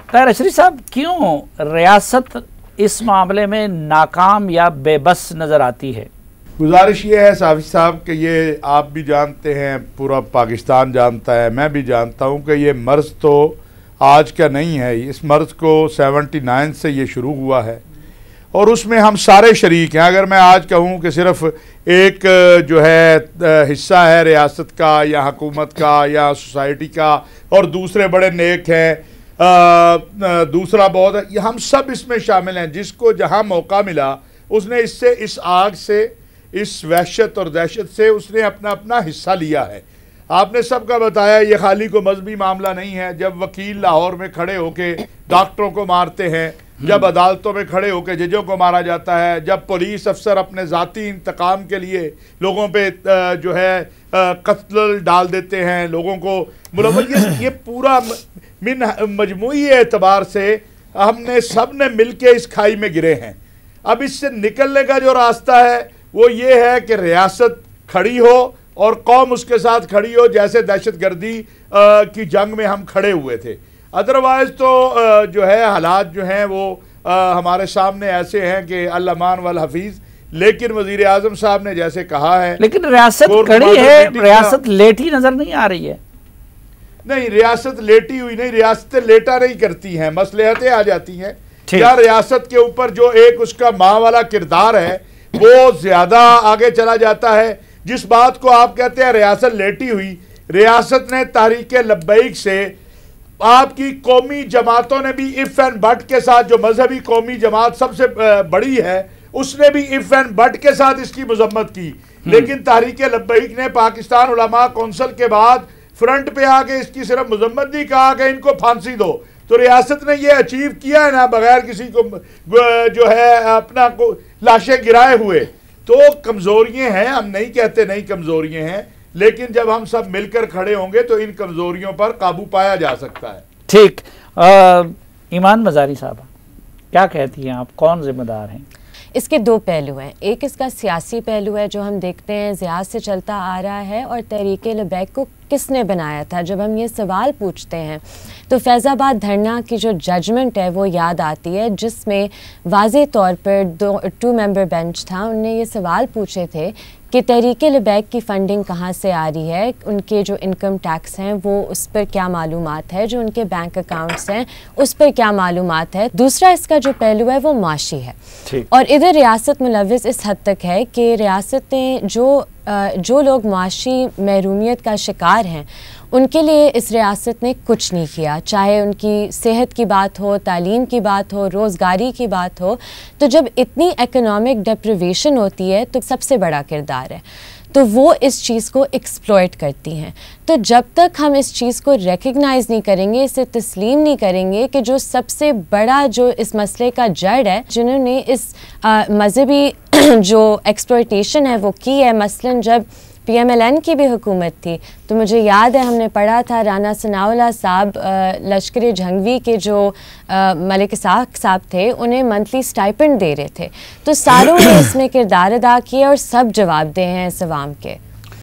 Tahir Ashari साहब, क्यों रियासत इस मामले में नाकाम या बेबस नज़र आती है? गुजारिश ये है साफी साहब कि ये आप भी जानते हैं, पूरा पाकिस्तान जानता है, मैं भी जानता हूँ कि ये मर्ज़ तो आज का नहीं है। इस मर्ज़ को 79 से ये शुरू हुआ है और उसमें हम सारे शरीक हैं। अगर मैं आज कहूँ कि सिर्फ एक जो है हिस्सा है रियासत का या हुकूमत का या सोसाइटी का और दूसरे बड़े नेक हैं, दूसरा बहुत है, हम सब इसमें शामिल हैं। जिसको जहाँ मौका मिला उसने इस आग से, इस वहशत और दहशत से उसने अपना अपना हिस्सा लिया है। आपने सबका बताया ये खाली को मजहबी मामला नहीं है। जब वकील लाहौर में खड़े होके डॉक्टरों को मारते हैं, जब अदालतों में खड़े होकर जजों को मारा जाता है, जब पुलिस अफसर अपने ज़ाती इंतकाम के लिए लोगों पे जो है कत्ल डाल देते हैं, लोगों को मुलव्वस, ये पूरा मिन मजमूई एतबार से हमने सब ने मिल के इस खाई में गिरे हैं। अब इससे निकलने का जो रास्ता है वो ये है कि रियासत खड़ी हो और कौम उसके साथ खड़ी हो, जैसे दहशत गर्दी की जंग में हम खड़े हुए थे। अदरवाइज़ तो जो है हालात जो हैं वो हमारे सामने ऐसे हैं कि अल-अमान वल हफीज़। लेकिन वज़ीर आज़म साहब ने जैसे कहा है, लेकिन रियासत खड़ी है, रियासत लेटी नज़र नहीं आ रही है। नहीं, रियासत लेटी हुई नहीं, रियासतें लेटा नहीं करती हैं, मसलहतें आ जाती हैं। क्या रियासत के ऊपर जो एक उसका माँ वाला किरदार है वो ज़्यादा आगे चला जाता है। जिस बात को आप कहते हैं रियासत लेटी हुई, रियासत ने तहरीक लब्बैक से आपकी कौमी जमातों ने भी इफ एंड बट के साथ, जो मजहबी कौमी जमात सबसे बड़ी है उसने भी इफ एंड बट के साथ इसकी मजम्मत की। लेकिन तहरीक लब्बैक ने पाकिस्तान उलमा कौंसिल के बाद फ्रंट पे आके इसकी सिर्फ मजम्मत नहीं, कहा कि इनको फांसी दो। तो रियासत ने ये अचीव किया है ना, बगैर किसी को जो है अपना को लाशें गिराए हुए। तो कमजोरियां हैं, हम नहीं कहते नहीं कमजोरियां हैं, लेकिन जब हम सब मिलकर खड़े होंगे तो इन कमजोरियों पर काबू पाया जा सकता है। ठीक, ईमान मज़ारी साहब क्या कहती हैं आप, कौन जिम्मेदार हैं? इसके दो पहलू हैं। एक इसका सियासी पहलू है जो हम देखते हैं ज़ियाद से चलता आ रहा है, और तहरीक लब्बैक को किसने बनाया था। जब हम ये सवाल पूछते हैं तो फैज़ाबाद धरना की जो जजमेंट है वो याद आती है, जिसमें वाज़े तौर पर 2 मेंबर बेंच था। उनने ये सवाल पूछे थे कि तहरीक लब्बैक की फ़ंडिंग कहाँ से आ रही है, उनके जो इनकम टैक्स हैं वो उस पर क्या मालूमात है, जो उनके बैंक अकाउंट्स हैं उस पर क्या मालूमात है। दूसरा इसका जो पहलू है वो माशी है, और इधर रियासत मुलव्वस इस हद तक है कि रियासतें जो लोग माशी महरूमियत का शिकार हैं उनके लिए इस रियासत ने कुछ नहीं किया। चाहे उनकी सेहत की बात हो, तालीम की बात हो, रोज़गारी की बात हो। तो जब इतनी इकोनॉमिक डिप्रिवेशन होती है तो सबसे बड़ा किरदार है, तो वो इस चीज़ को एक्सप्लॉइट करती हैं। तो जब तक हम इस चीज़ को रिकग्नाइज़ नहीं करेंगे, इसे तस्लीम नहीं करेंगे कि जो सबसे बड़ा जो इस मसले का जड़ है, जिन्होंने इस मजहबी जो एक्सप्लॉइटेशन है वो की है। मसलन जब PMLN की भी हुकूमत थी तो मुझे याद है हमने पढ़ा था राना सनाउल्लाह साहब लश्कर जंगवी के जो मलिक इसाक साहब थे, उन्हें मंथली स्टाइपेंड दे रहे थे। तो सारों ने इसमें किरदार अदा किया और सब जवाबदेह हैं इस अवाम के।